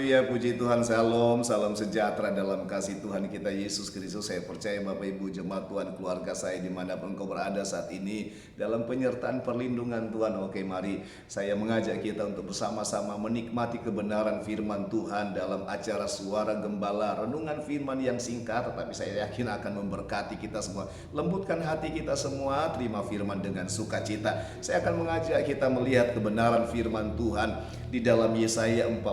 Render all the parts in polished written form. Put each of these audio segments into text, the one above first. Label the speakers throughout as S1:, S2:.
S1: Haleluya, puji Tuhan, salam, salam sejahtera dalam kasih Tuhan kita Yesus Kristus. Saya percaya Bapak Ibu jemaat Tuhan, keluarga saya dimanapun kau berada saat ini dalam penyertaan perlindungan Tuhan. Oke, mari saya mengajak kita untuk bersama-sama menikmati kebenaran firman Tuhan dalam acara Suara Gembala. Renungan firman yang singkat tetapi saya yakin akan memberkati kita semua. Lembutkan hati kita semua, terima firman dengan sukacita. Saya akan mengajak kita melihat kebenaran firman Tuhan di dalam Yesaya 41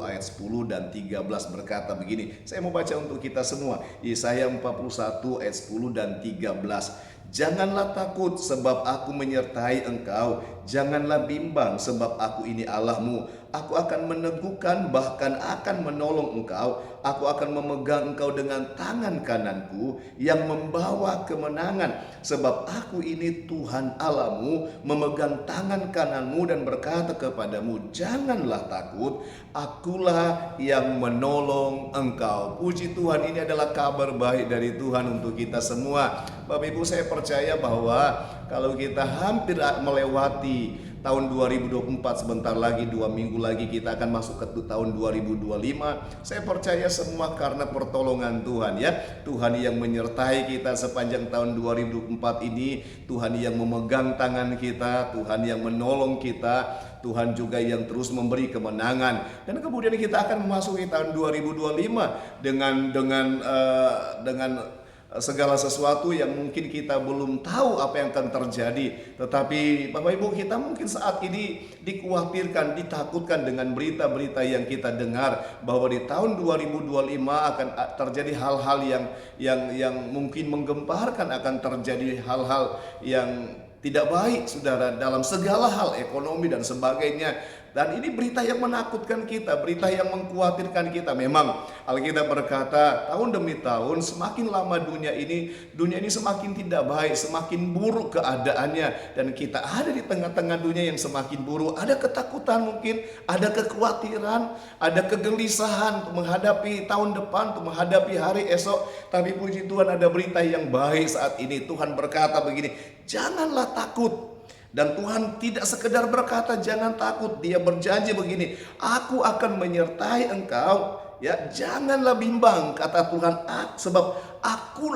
S1: ayat 10 dan 13 berkata begini. Saya mau baca untuk kita semua. Yesaya 41 ayat 10 dan 13. Janganlah takut sebab aku menyertai engkau. Janganlah bimbang sebab aku ini Allahmu. Aku akan meneguhkan bahkan akan menolong engkau. Aku akan memegang engkau dengan tangan kananku yang membawa kemenangan. Sebab aku ini Tuhan Allahmu, memegang tangan kananmu dan berkata kepadamu, janganlah takut, akulah yang menolong engkau. Puji Tuhan, ini adalah kabar baik dari Tuhan untuk kita semua. Bapak Ibu, saya percaya bahwa kalau kita hampir melewati tahun 2024, sebentar lagi 2 minggu lagi kita akan masuk ke tahun 2025. Saya percaya semua karena pertolongan Tuhan ya. Tuhan yang menyertai kita sepanjang tahun 2024 ini, Tuhan yang memegang tangan kita, Tuhan yang menolong kita, Tuhan juga yang terus memberi kemenangan. Dan kemudian kita akan memasuki tahun 2025 dengan segala sesuatu yang mungkin kita belum tahu apa yang akan terjadi. Tetapi Bapak Ibu, kita mungkin saat ini dikhawatirkan, ditakutkan dengan berita-berita yang kita dengar bahwa di tahun 2025 akan terjadi hal-hal yang mungkin menggemparkan, akan terjadi hal-hal yang tidak baik, saudara, dalam segala hal, ekonomi dan sebagainya. Dan ini berita yang menakutkan kita, berita yang mengkhawatirkan kita. Memang Alkitab berkata tahun demi tahun semakin lama dunia ini semakin tidak baik, semakin buruk keadaannya. Dan kita ada di tengah-tengah dunia yang semakin buruk. Ada ketakutan mungkin, ada kekhawatiran, ada kegelisahan untuk menghadapi tahun depan, untuk menghadapi hari esok. Tapi puji Tuhan, ada berita yang baik saat ini. Tuhan berkata begini, janganlah takut. Dan Tuhan tidak sekedar berkata jangan takut, Dia berjanji begini, aku akan menyertai engkau, ya, janganlah bimbang, kata Tuhan, sebab aku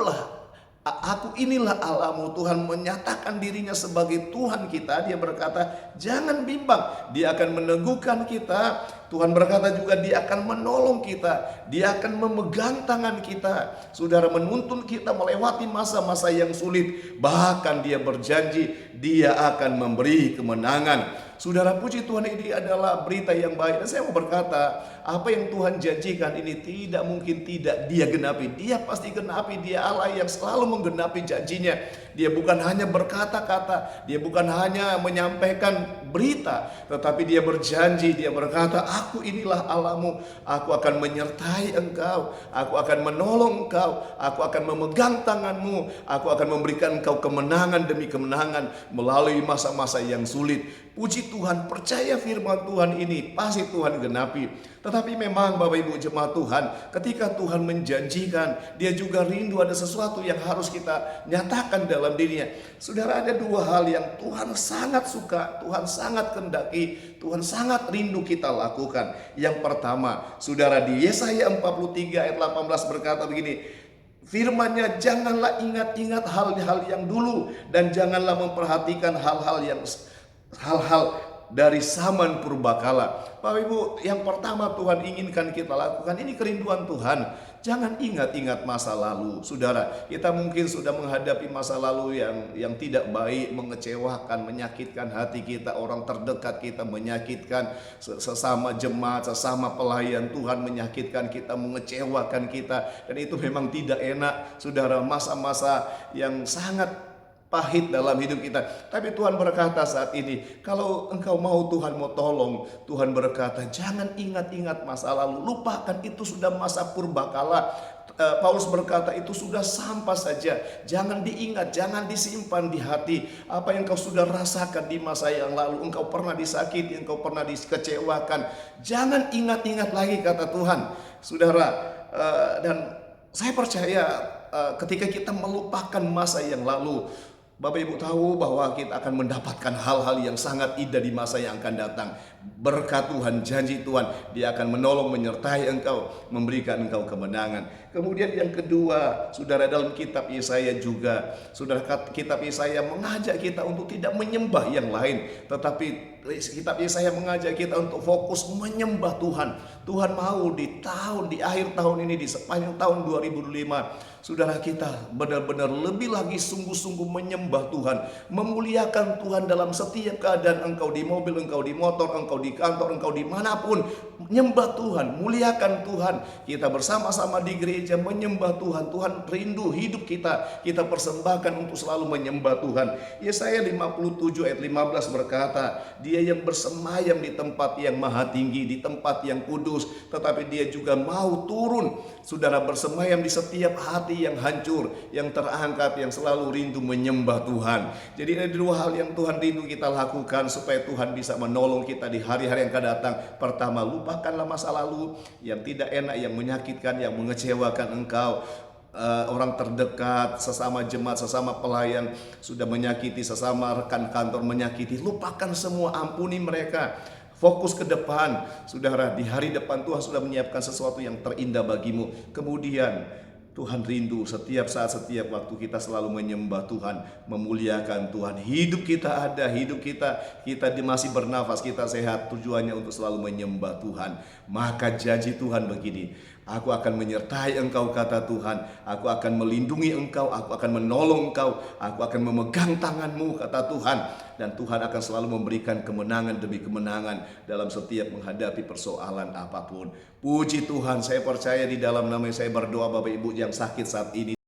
S1: inilah Allahmu. Tuhan menyatakan dirinya sebagai Tuhan kita. Dia berkata jangan bimbang, Dia akan meneguhkan kita. Tuhan berkata juga Dia akan menolong kita, Dia akan memegang tangan kita, saudara, menuntun kita melewati masa-masa yang sulit. Bahkan Dia berjanji Dia akan memberi kemenangan. Saudara, puji Tuhan, ini adalah berita yang baik. Dan saya mau berkata, apa yang Tuhan janjikan ini tidak mungkin tidak Dia genapi. Dia pasti genapi. Dia Allah yang selalu menggenapi janjinya. Dia bukan hanya berkata-kata, Dia bukan hanya menyampaikan berita, tetapi Dia berjanji. Dia berkata, aku inilah Allahmu, aku akan menyertai engkau, aku akan menolong engkau, aku akan memegang tanganmu, aku akan memberikan engkau kemenangan demi kemenangan melalui masa-masa yang sulit. Puji Tuhan, percaya firman Tuhan ini pasti Tuhan genapi. Tetapi memang Bapak Ibu jemaat Tuhan, ketika Tuhan menjanjikan, Dia juga rindu ada sesuatu yang harus kita nyatakan dalam dirinya. Saudara, ada dua hal yang Tuhan sangat suka, Tuhan sangat kendaki, Tuhan sangat rindu kita lakukan. Yang pertama, saudara, di Yesaya 43 ayat 18 berkata begini, firman-Nya, janganlah ingat-ingat hal-hal yang dulu, dan janganlah memperhatikan hal-hal dari zaman purbakala. Bapak Ibu, yang pertama Tuhan inginkan kita lakukan, ini kerinduan Tuhan. Jangan ingat-ingat masa lalu. Saudara, kita mungkin sudah menghadapi masa lalu yang tidak baik, mengecewakan, menyakitkan hati kita, orang terdekat kita menyakitkan, sesama jemaat, sesama pelayan Tuhan menyakitkan kita, mengecewakan kita. Dan itu memang tidak enak, saudara, masa-masa yang sangat pahit dalam hidup kita. Tapi Tuhan berkata saat ini, kalau engkau mau Tuhan mau tolong, Tuhan berkata jangan ingat-ingat masa lalu, lupakan, itu sudah masa purbakala. Paulus berkata itu sudah sampah saja, jangan diingat, jangan disimpan di hati. Apa yang kau sudah rasakan di masa yang lalu, engkau pernah disakiti, engkau pernah dikecewakan, jangan ingat-ingat lagi, kata Tuhan. Saudara, dan saya percaya ketika kita melupakan masa yang lalu, Bapak Ibu tahu bahwa kita akan mendapatkan hal-hal yang sangat indah di masa yang akan datang. Berkat Tuhan, janji Tuhan, Dia akan menolong, menyertai engkau, memberikan engkau kemenangan. Kemudian yang kedua, saudara, dalam kitab Yesaya juga, saudara, kitab Yesaya mengajak kita untuk tidak menyembah yang lain, tetapi kitab Yesaya mengajak kita untuk fokus menyembah Tuhan. Tuhan mau di akhir tahun ini, di sepanjang tahun 2005, saudara, kita benar-benar lebih lagi sungguh-sungguh menyembah Tuhan, memuliakan Tuhan dalam setiap keadaan. Engkau di mobil, engkau di motor, engkau di kantor, engkau dimanapun, menyembah Tuhan, muliakan Tuhan. Kita bersama-sama di gereja menyembah Tuhan. Tuhan rindu hidup kita, kita persembahkan untuk selalu menyembah Tuhan. Yesaya 57 ayat 15 berkata, Dia yang bersemayam di tempat yang maha tinggi, di tempat yang kudus, tetapi Dia juga mau turun, saudara, bersemayam di setiap hati yang hancur, yang terangkat, yang selalu rindu menyembah Tuhan. Jadi ada dua hal yang Tuhan rindu kita lakukan supaya Tuhan bisa menolong kita di hari-hari yang akan datang. Pertama, lupakanlah masa lalu yang tidak enak, yang menyakitkan, yang mengecewakan engkau. Orang terdekat, sesama jemaat, sesama pelayan sudah menyakiti, sesama rekan kantor menyakiti. Lupakan semua, ampuni mereka. Fokus ke depan, saudara. Di hari depan Tuhan sudah menyiapkan sesuatu yang terindah bagimu. Kemudian Tuhan rindu setiap saat, setiap waktu kita selalu menyembah Tuhan, memuliakan Tuhan. Hidup kita ada, hidup kita masih bernafas, kita sehat, tujuannya untuk selalu menyembah Tuhan. Maka janji Tuhan begini, Aku akan menyertai engkau, kata Tuhan. Aku akan melindungi engkau, aku akan menolong engkau, aku akan memegang tanganmu, kata Tuhan. Dan Tuhan akan selalu memberikan kemenangan demi kemenangan dalam setiap menghadapi persoalan apapun. Puji Tuhan, saya percaya di dalam nama saya berdoa Bapak Ibu yang sakit saat ini.